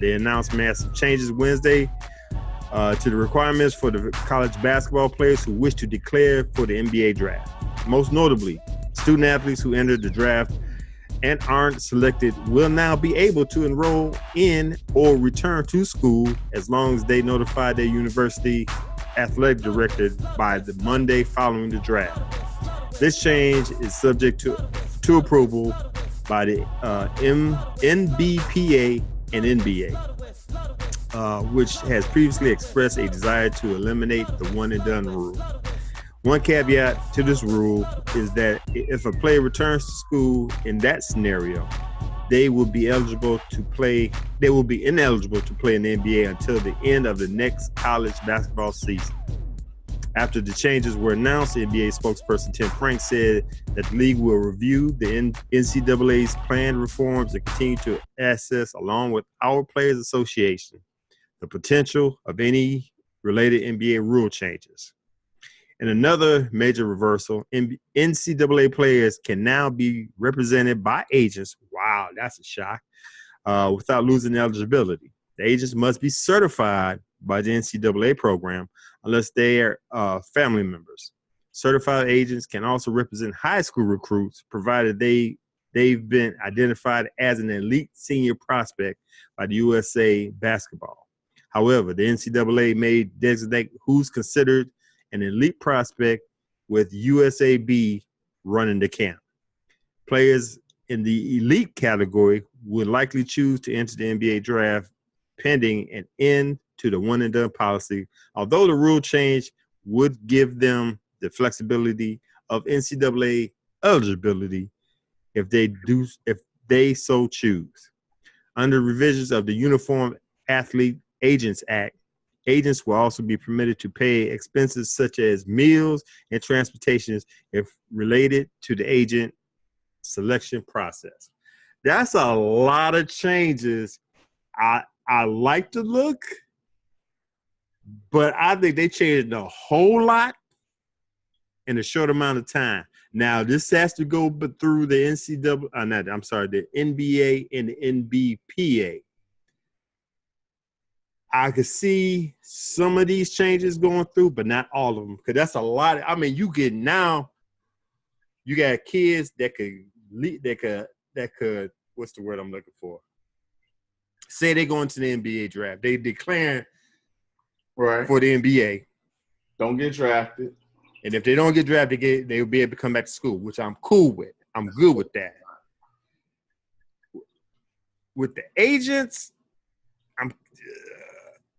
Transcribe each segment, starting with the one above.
They announced massive changes Wednesday to the requirements for the college basketball players who wish to declare for the NBA draft. Most notably, student athletes who entered the draft and aren't selected will now be able to enroll in or return to school as long as they notify their university athletic director by the Monday following the draft. This change is subject to approval by the NBPA and NBA, which has previously expressed a desire to eliminate the one-and-done rule. One caveat to this rule is that if a player returns to school in that scenario, they will be ineligible to play in the NBA until the end of the next college basketball season. After the changes were announced, NBA spokesperson Tim Frank said that the league will review the NCAA's planned reforms and continue to assess, along with our Players Association, the potential of any related NBA rule changes. In another major reversal, NCAA players can now be represented by agents. Wow, that's a shock. Without losing eligibility. The agents must be certified by the NCAA program unless they are family members. Certified agents can also represent high school recruits, provided they've been identified as an elite senior prospect by the USA Basketball. However, the NCAA may designate who's considered an elite prospect with USAB running the camp. Players in the elite category would likely choose to enter the NBA draft pending an end to the one-and-done policy, although the rule change would give them the flexibility of NCAA eligibility if they so choose. Under revisions of the Uniform Athlete Agents Act, agents will also be permitted to pay expenses such as meals and transportations if related to the agent selection process. That's a lot of changes. I like the look, but I think they changed a whole lot in a short amount of time. Now, this has to go through the the NBA and the NBPA. I could see some of these changes going through, but not all of them, because that's a lot. You got kids that could, what's the word I'm looking for? Say they go into the NBA draft. They declare for the NBA. Don't get drafted. And if they don't get drafted, they'll be able to come back to school, which I'm cool with. I'm good with that. With the agents,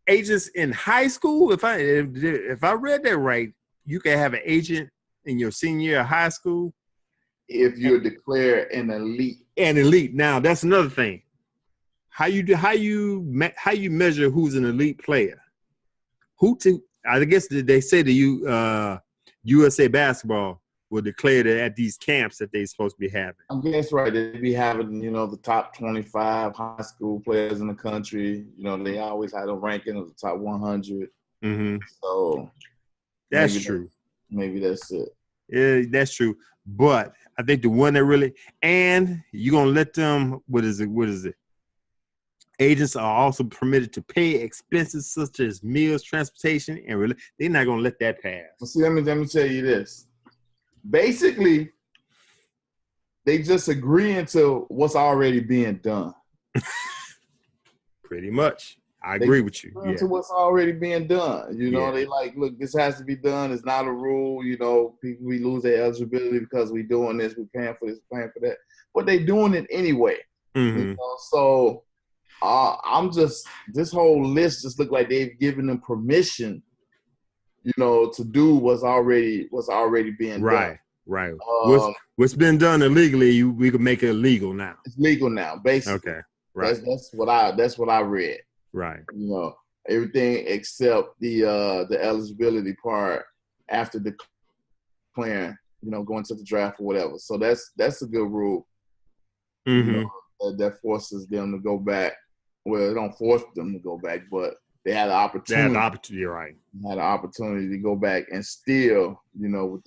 agents in high school, if I read that right, you can have an agent in your senior year of high school. If you're declared an elite. An elite. Now, that's another thing. How you measure who's an elite player? I guess they say the USA Basketball will declare that at these camps that they're supposed to be having. I guess right. They be having, the top 25 high school players in the country. They always had a ranking of the top 100. Mm-hmm. So that's true. Maybe that's it. Yeah, that's true. But I think the one that really, and you're going to let them, what is it? Agents are also permitted to pay expenses such as meals, transportation, and they're not going to let that pass. Well, see, let me tell you this. Basically, they just agreeing to what's already being done. Pretty much. I agree with you. To what's already being done. They like, look, this has to be done. It's not a rule. People, we lose their eligibility because we're doing this. We're paying for this, paying for that. But they're doing it anyway. Mm-hmm. So this whole list just look like they've given them permission, to do what's already being done. Right. What's been done illegally, we can make it legal now. It's legal now, basically. Okay. Right. That's what I read. Right. Everything except the eligibility part after declaring, going to the draft or whatever. So that's a good rule. you know, Mm-hmm. that forces them to go back. Well, it don't force them to go back, but they had an That opportunity. opportunity, you're right. Had an opportunity to go back and still, you know,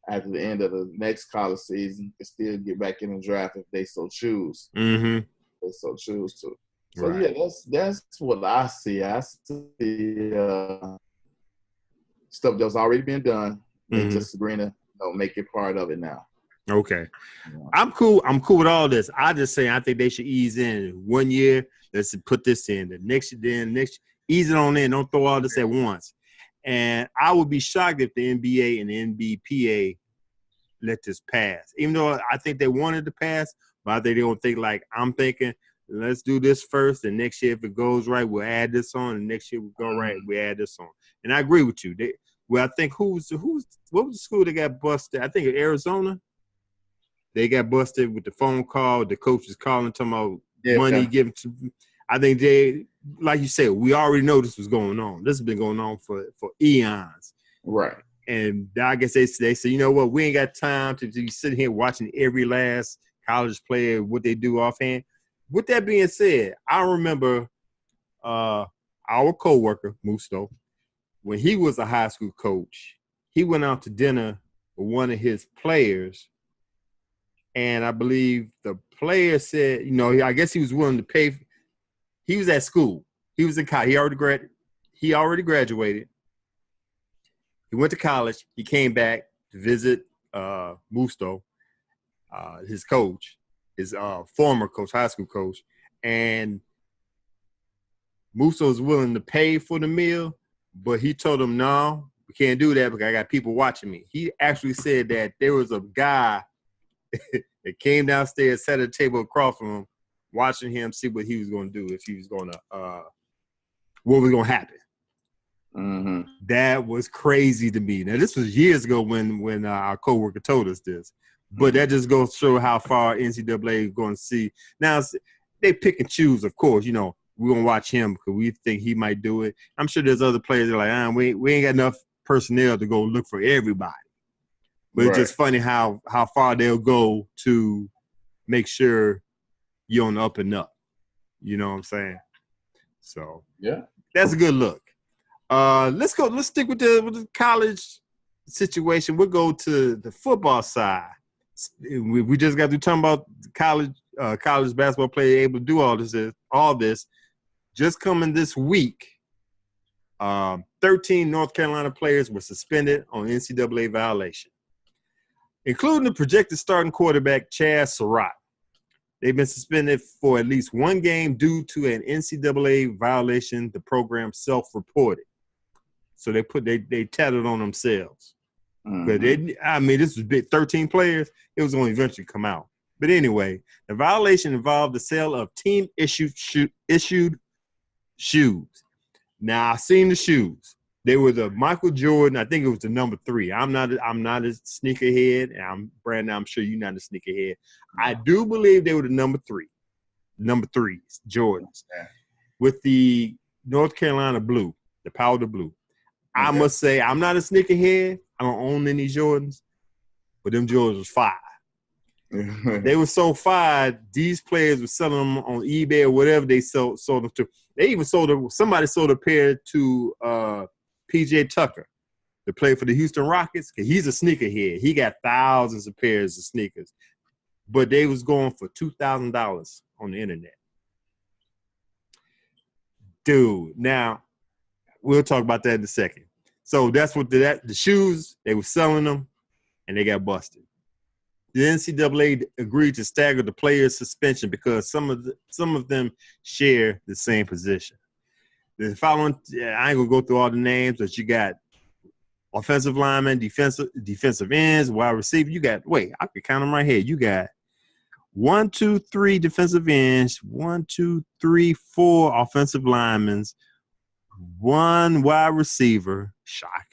after the end of the next college season, can still get back in the draft if they so choose. Mm-hmm. They so choose to. So Right. yeah, that's what I see. I see stuff that's already been done. They just agreeing to make it part of it now. Okay. Yeah. I'm cool. I'm cool with all this. I just say I think they should ease in 1 year. Let's put this in the next year. Then next, ease it on in. Don't throw all this at once. And I would be shocked if the NBA and the NBPA let this pass. Even though I think they wanted to pass, but I think they don't think like I'm thinking. Let's do this first, and next year if it goes right, we'll add this on. And next year we go right, we add this on. And I agree with you. I think what was the school that got busted? I think Arizona. They got busted with the phone call. The coach is calling, talking about money given to. I think they, like you said, we already know this was going on. This has been going on for eons. Right. And I guess they say, you know what, we ain't got time to be sitting here watching every last college player, what they do offhand. With that being said, I remember our coworker, Musto, when he was a high school coach, he went out to dinner with one of his players. And I believe the player said, I guess he was willing to pay. He was at school. He was in college. He already graduated. He went to college. He came back to visit Musto, his coach, his former coach, high school coach. And Musto was willing to pay for the meal, but he told him, no, we can't do that because I got people watching me. He actually said that there was a guy that came downstairs, sat at a table across from him, watching him see what he was going to do, if he was going to, what was going to happen. Mm-hmm. That was crazy to me. Now, this was years ago when our coworker told us this, but that just goes to show how far NCAA is going to see. Now, they pick and choose, of course. We're going to watch him because we think he might do it. I'm sure there's other players that are like, we ain't got enough personnel to go look for everybody. But It's just funny how far they'll go to make sure you're on the up and up. You know what I'm saying? So yeah, that's a good look. Let's stick with the college situation. We'll go to the football side. We just got to talking about college basketball player able to do all this. Just coming this week, 13 North Carolina players were suspended on NCAA violation, including the projected starting quarterback, Chad Surratt. They've been suspended for at least one game due to an NCAA violation the program self-reported. So they tatted on themselves. Mm-hmm. But this was big, 13 players. It was going to eventually come out. But anyway, the violation involved the sale of team-issued shoes. Now, I've seen the shoes. They were the Michael Jordan. I think it was the number 3. I'm not a sneakerhead. And Brandon, I'm sure you're not a sneakerhead. I do believe they were the number 3s, Jordans, with the North Carolina blue, the powder blue. I must say, I'm not a sneakerhead. I don't own any Jordans, but them Jordans was fire. They were so fire, these players were selling them on eBay or whatever they sold them to. They even somebody sold a pair to P.J. Tucker, to play for the Houston Rockets, because he's a sneakerhead. He got thousands of pairs of sneakers. But they was going for $2,000 on the internet. Dude, now, we'll talk about that in a second. So that's what the shoes, they were selling them, and they got busted. The NCAA agreed to stagger the players' suspension because some of them share the same position. The following, I ain't gonna go through all the names, but you got offensive linemen, defensive ends, wide receiver. I can count them right here. You got 1, 2, 3 defensive ends, 1, 2, 3, 4 offensive linemen, 1 wide receiver, shock,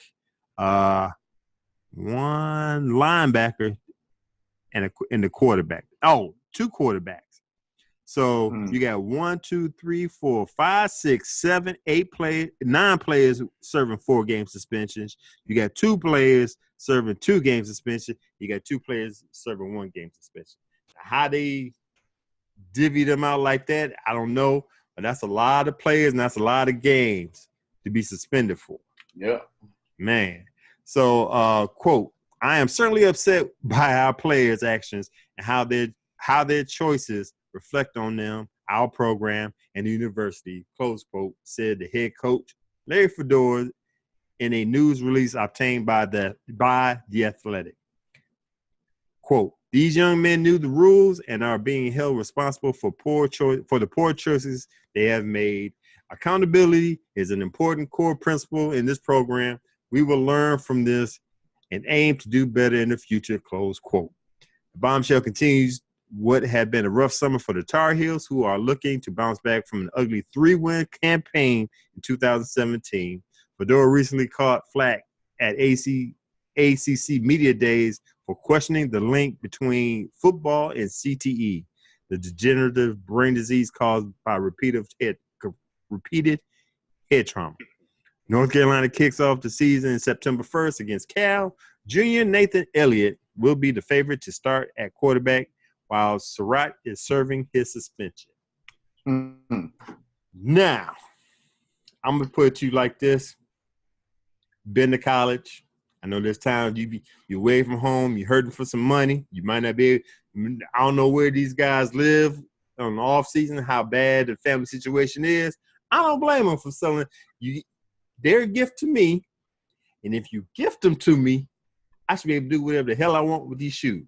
1 linebacker, and the quarterback. Oh, 2 quarterbacks. So you got 1, 2, 3, 4, 5, 6, 7, 8 players, 9 players serving 4 game suspensions. You got 2 players serving 2 game suspension. You got 2 players serving 1 game suspension. How they divvy them out like that, I don't know. But that's a lot of players and that's a lot of games to be suspended for. Yeah. Man. So, quote, I am certainly upset by our players' actions and how their choices reflect on them, our program, and the university, close quote, said the head coach, Larry Fedora, in a news release obtained by the Athletic. Quote, these young men knew the rules and are being held responsible for the poor choices they have made. Accountability is an important core principle in this program. We will learn from this and aim to do better in the future, close quote. The bombshell continues what had been a rough summer for the Tar Heels, who are looking to bounce back from an ugly 3-win campaign in 2017. Fedora recently caught flack at ACC Media Days for questioning the link between football and CTE, the degenerative brain disease caused by repeated head trauma. North Carolina kicks off the season September 1st against Cal. Junior Nathan Elliott will be the favorite to start at quarterback while Surratt is serving his suspension. Mm-hmm. Now, I'm going to put you like this. Been to college. I know there's times you're away from home. You're hurting for some money. You might not be I don't know where these guys live on the off season, how bad the family situation is. I don't blame them for selling you. They're a gift to me, and if you gift them to me, I should be able to do whatever the hell I want with these shoes.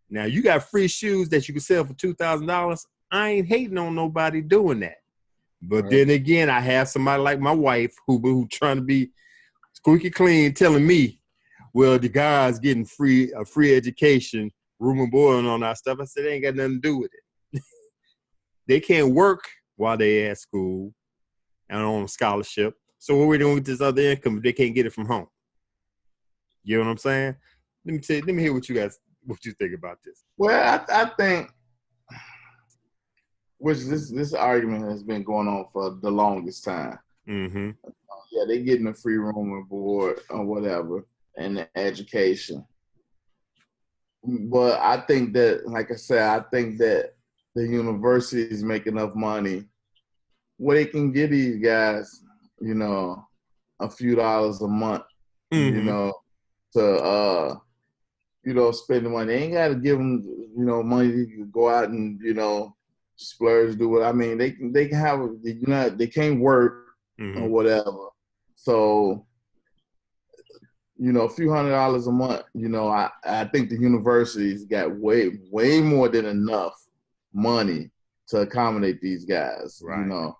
Now, you got free shoes that you can sell for $2,000. I ain't hating on nobody doing that. But then again, I have somebody like my wife who trying to be squeaky clean telling me, well, the guy's getting a free education, room and board and all that stuff. I said, they ain't got nothing to do with it. They can't work while they at school and on a scholarship. So what are we doing with this other income if they can't get it from home? You know what I'm saying? Let me hear what you think about this. Well, I think this argument has been going on for the longest time. Mm-hmm. Yeah, they getting a free room and board or whatever and the education. But I think that, like I said, I think that the university is making enough money where they can give these guys, a few dollars a month, mm-hmm. to spend the money. They ain't got to give them, money to go out and, splurge, do what. I mean, they can have, they can't work or whatever. So, a few $100s a month, I think the university's got way, way more than enough money to accommodate these guys, right.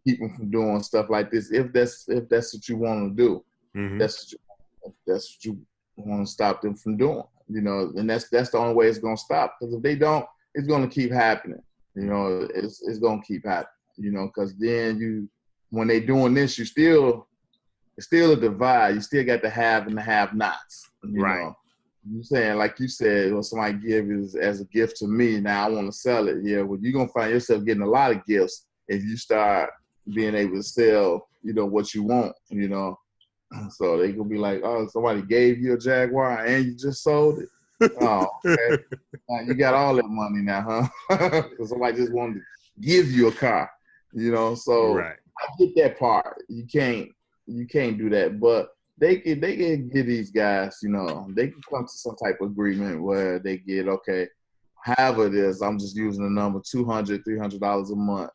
Keep them from doing stuff like this. If that's what you want to do, that's what you want to stop them from doing, and that's the only way it's going to stop. Because if they don't, it's going to keep happening. It's going to keep happening, because then when they doing this, it's still a divide. You still got the have and the have-nots. Right. You saying, like you said, well, somebody give is as a gift to me. Now I want to sell it. Yeah, well, you're going to find yourself getting a lot of gifts if you start being able to sell, what you want, So they going to be like, oh, somebody gave you a Jaguar and you just sold it? Oh, okay. Now you got all that money now, huh? Because somebody just wanted to give you a car, So right. I get that part. You can't do that, but they can give these guys, they can come to some type of agreement where they get, okay, however it is, I'm just using the number $200, $300 a month,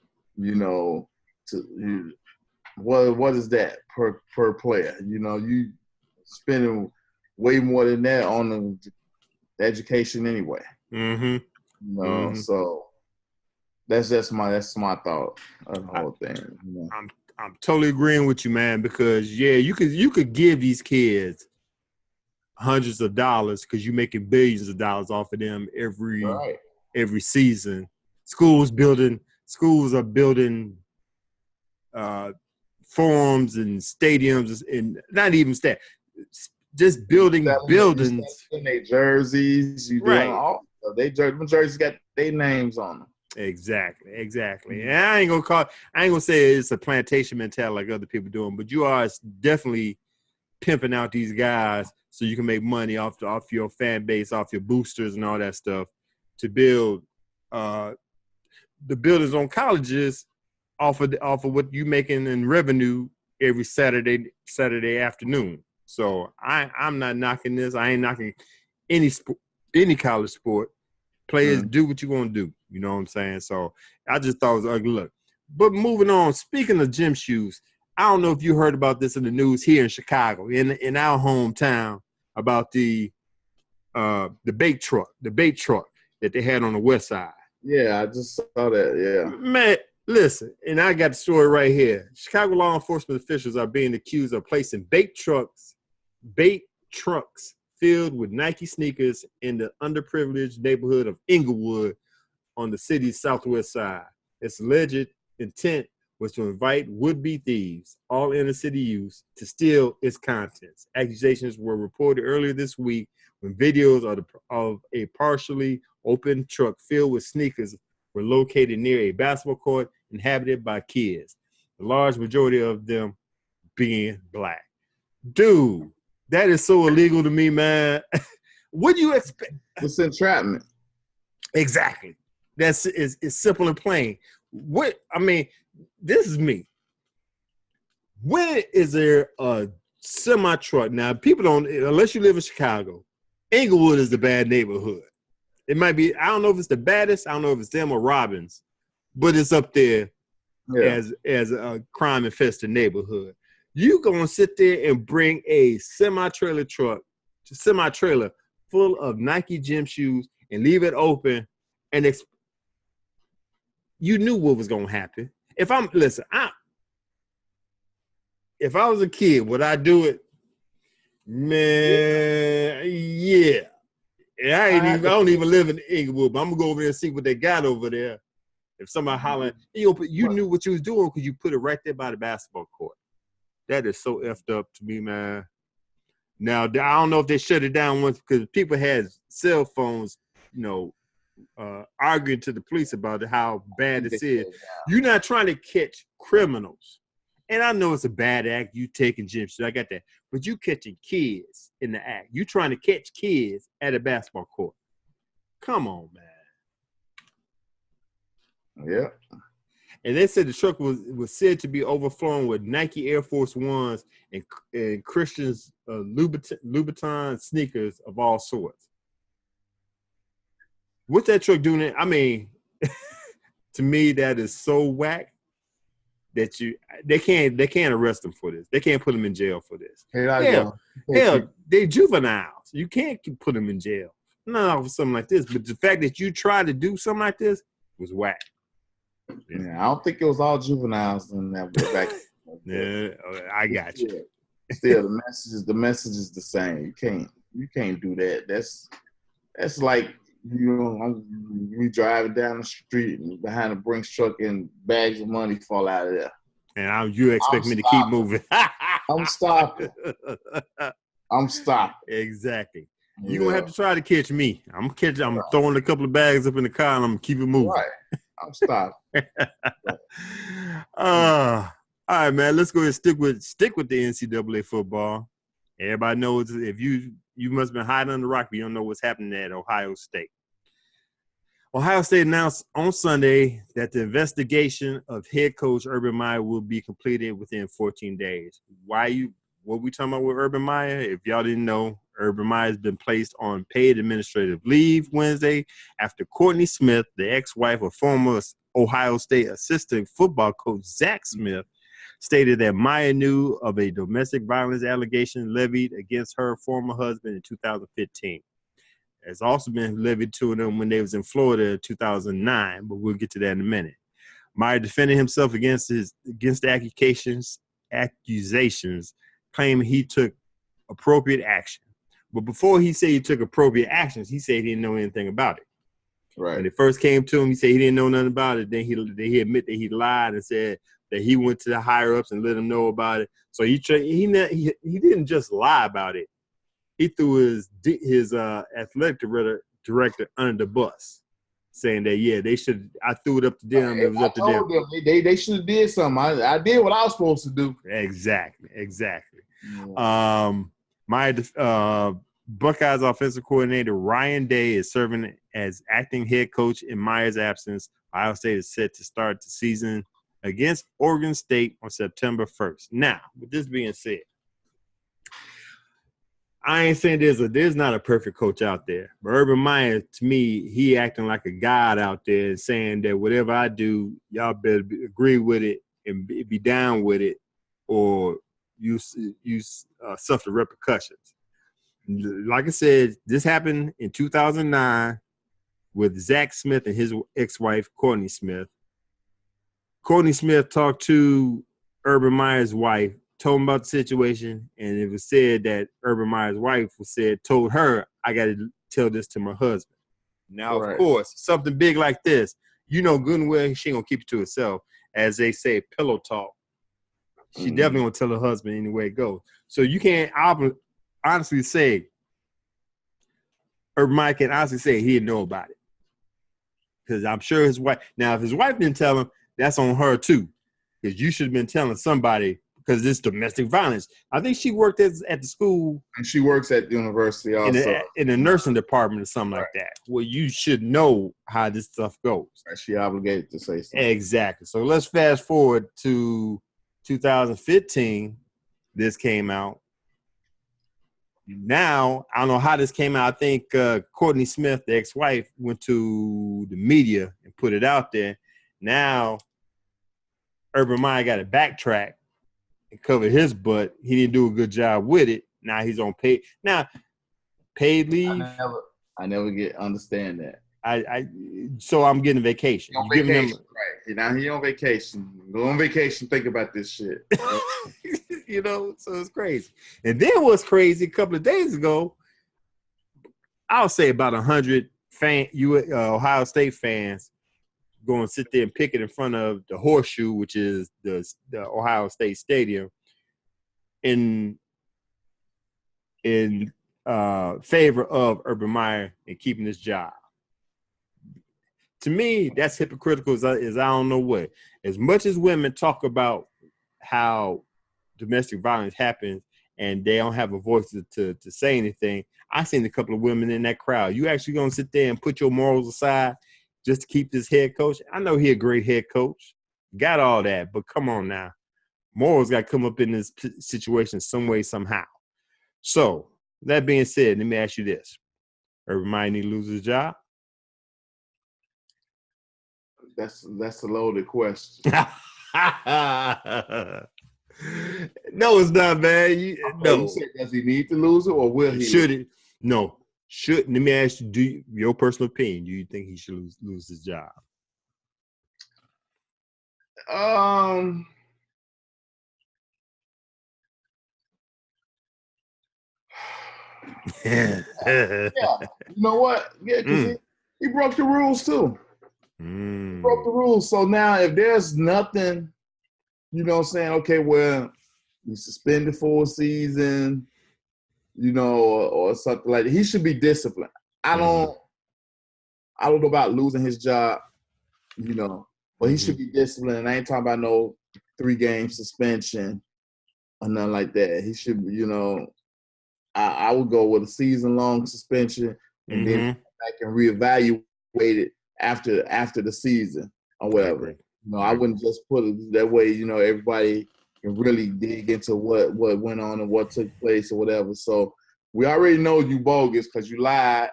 what is that per player? You spending way more than that on the education anyway. So that's my thought of the whole thing. I'm totally agreeing with you, man, because you could give these kids hundreds of dollars because you're making billions of dollars off of them every season. Schools are building forums and stadiums and not even just building buildings. In their jerseys, right? Doing jerseys got their names on them. Exactly. And I ain't gonna say it's a plantation mentality like other people doing, but you are definitely pimping out these guys so you can make money off your fan base, off your boosters and all that stuff to build the buildings on colleges off of what you making in revenue every Saturday afternoon. So I'm not knocking this. I ain't knocking any college sport. Players do what you want to do. You know what I'm saying? So I just thought it was ugly look. But moving on, speaking of gym shoes, I don't know if you heard about this in the news here in Chicago, in our hometown, about the bait truck that they had on the west side. Yeah, I just saw that. Yeah, man, listen, and I got the story right here. Chicago law enforcement officials are being accused of placing bait trucks filled with Nike sneakers in the underprivileged neighborhood of Inglewood on the city's southwest side. Its alleged intent was to invite would-be thieves, all inner-city youths, to steal its contents. Accusations were reported earlier this week when videos of a partially open truck filled with sneakers were located near a basketball court inhabited by kids, the large majority of them being black. Dude, that is so illegal to me, man. What do you expect? It's entrapment. Exactly. It's simple and plain. This is me. When is there a semi truck? Now, people don't, unless you live in Chicago, Inglewood is the bad neighborhood. It might be, I don't know if it's the baddest, I don't know if it's them or Robbins, but it's up there as a crime infested neighborhood. You gonna sit there and bring a semi-trailer full of Nike gym shoes and leave it open, and you knew what was gonna happen. If I was a kid, would I do it? Man, yeah. I don't even live in Inglewood, but I'm gonna go over there and see what they got over there. If somebody hollering, you knew what you was doing because you put it right there by the basketball court. That is so effed up to me, man. Now, I don't know if they shut it down once because people had cell phones, arguing to the police about how bad this is. You're not trying to catch criminals. And I know it's a bad act, you taking gym shoes, I got that. But you catching kids in the act. You trying to catch kids at a basketball court. Come on, man. Yeah. And they said the truck was said to be overflowing with Nike Air Force Ones and Christian's Louboutin sneakers of all sorts. What's that truck doing? To me, that is so whack that they can't arrest them for this. They can't put them in jail for this. Hell, they juveniles. You can't put them in jail. No, for something like this. But the fact that you tried to do something like this was whack. Yeah, I don't think it was all juveniles in that back. Yeah, I got you. Still, the message is the same. You can't do that. That's like we driving down the street and behind a Brinks truck and bags of money fall out of there. And you expect me to keep moving? I'm stopping. Exactly. You're gonna have to try to catch me. I'm throwing a couple of bags up in the car and I'm keeping moving. Right. I'm stopping. All right, man. Let's go ahead and stick with the NCAA football. Everybody knows if you must have been hiding under the rock, but you don't know what's happening at Ohio State. Ohio State announced on Sunday that the investigation of head coach Urban Meyer will be completed within 14 days. What we talking about with Urban Meyer? If y'all didn't know, Urban Meyer has been placed on paid administrative leave Wednesday after Courtney Smith, the ex-wife of former Ohio State assistant football coach Zach Smith, stated that Meyer knew of a domestic violence allegation levied against her former husband in 2015. It's also been levied to them when they was in Florida in 2009, but we'll get to that in a minute. Meyer defended himself against the accusations, claiming he took appropriate action. But before he said he took appropriate actions, he said he didn't know anything about it. Right. When it first came to him, he said he didn't know nothing about it. Then he admitted that he lied and said that he went to the higher ups and let them know about it. So he didn't just lie about it. He threw his athletic director under the bus, saying that they should. I threw it up to them. It was up to them. They should have did something. I did what I was supposed to do. Exactly. My Buckeyes offensive coordinator Ryan Day is serving as acting head coach in Meyer's absence, Ohio State is set to start the season against Oregon State on September 1st. Now, with this being said, I ain't saying there's not a perfect coach out there, but Urban Meyer, to me, he acting like a god out there, saying that whatever I do, y'all better agree with it and be down with it, or you suffer repercussions. Like I said, this happened in 2009 with Zach Smith and his ex-wife, Courtney Smith. Courtney Smith talked to Urban Meyer's wife, told him about the situation, and it was said that Urban Meyer's wife told her, I got to tell this to my husband. Now, Of course, something big like this, good and well, she ain't going to keep it to herself. As they say, pillow talk. She definitely going to tell her husband anywhere it goes. So you can't honestly say, Urban Meyer can honestly say he didn't know about it. Because I'm sure his wife, now if his wife didn't tell him, that's on her too. Because you should have been telling somebody, because this domestic violence. I think she worked at the school. And she works at the university also. In the nursing department or something like that. Well, you should know how this stuff goes. She obligated to say something. Exactly. So let's fast forward to 2015. This came out. Now, I don't know how this came out. I think Courtney Smith, the ex-wife, went to the media and put it out there. Now, Urban Meyer got to backtrack and cover his butt. He didn't do a good job with it. Now he's on paid. Now, paid leave. I never understand that. So I'm getting vacation. On vacation, right? Now he on vacation. Go on vacation. Think about this shit. So it's crazy. And then what's crazy? A couple of days ago, I'll say about 100 Ohio State fans go and sit there and picket in front of the Horseshoe, which is the Ohio State Stadium, in favor of Urban Meyer and keeping his job. To me, that's hypocritical as I don't know what. As much as women talk about how domestic violence happens and they don't have a voice to say anything, I seen a couple of women in that crowd. You actually gonna sit there and put your morals aside just to keep this head coach? I know he a great head coach. Got all that, but come on now. Morals got to come up in this situation some way, somehow. So, that being said, let me ask you this. Urban Meyer need to lose his job? That's a loaded question. No, it's not, man. No. You said, does he need to lose it or will he? Should it? No. Let me ask you, your personal opinion, do you think he should lose his job? Yeah. You know what? Yeah, because he broke the rules too. He broke the rules. So now if there's nothing, saying, okay, well, you suspended for a season, or something like that. He should be disciplined. I don't know about losing his job, but he should be disciplined. And I ain't talking about no 3-game suspension or nothing like that. He should, I would go with a season-long suspension and then I can reevaluate it after the season or whatever. I wouldn't just put it that way. Everybody can really dig into what went on and what took place or whatever. So we already know you bogus because you lied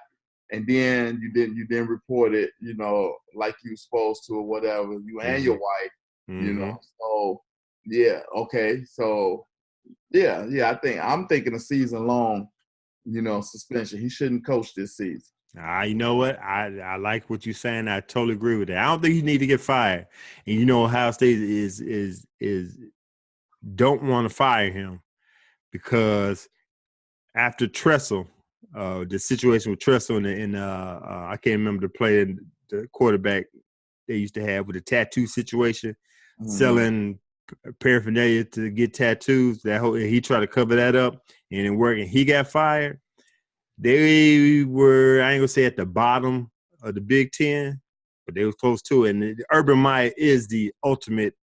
and then you didn't report it, like you supposed to or whatever. You and your wife, So yeah, okay. So yeah. I'm thinking a season long, suspension. He shouldn't coach this season. You know what? I like what you're saying. I totally agree with that. I don't think he need to get fired. And Ohio State is don't want to fire him because after Tressel, the situation with Tressel and I can't remember the quarterback they used to have with the tattoo situation, selling paraphernalia to get tattoos. He tried to cover that up and it worked. And he got fired. They were, I ain't gonna say at the bottom of the Big Ten, but they were close to it. And Urban Meyer is the ultimate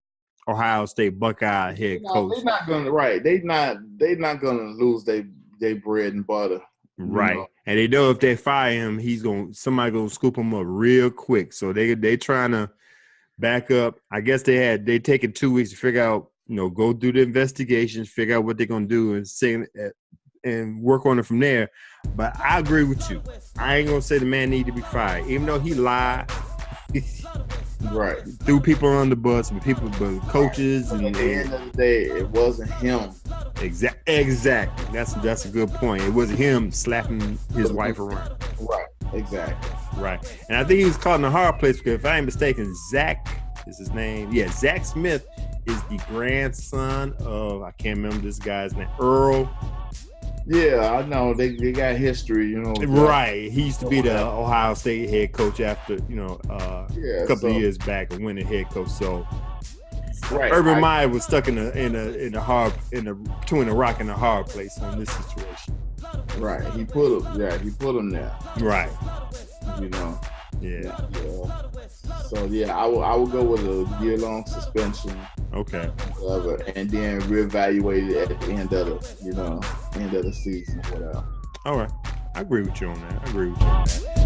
Ohio State Buckeye head coach. They're not gonna They're not gonna lose their bread and butter Right. You know? And they know if they fire him, somebody gonna scoop him up real quick. So they trying to back up. I guess they taken 2 weeks to figure out, go through the investigations, figure out what they're gonna do, and work on it from there. But I agree with you. I ain't gonna say the man need to be fired, even though he lied. Right. Threw people on the bus, but coaches. Right. And at the end of the day, it wasn't him. Exactly. That's a good point. It wasn't him slapping his wife around. Right. Exactly. Right. And I think he was caught in a hard place because if I ain't mistaken, Zach is his name. Yeah, Zach Smith is the grandson of, I can't remember this guy's name, Earl. Yeah, I know. They got history, Right. He used to be the Ohio State head coach after, a couple of years back, a winning head coach. So right. Urban Meyer was stuck between a rock and a hard place on this situation. Right. He put him there. Right. Yeah. So I would go with a year-long suspension. Okay. Whatever, and then reevaluate it at the end of the season, whatever. All right. I agree with you on that.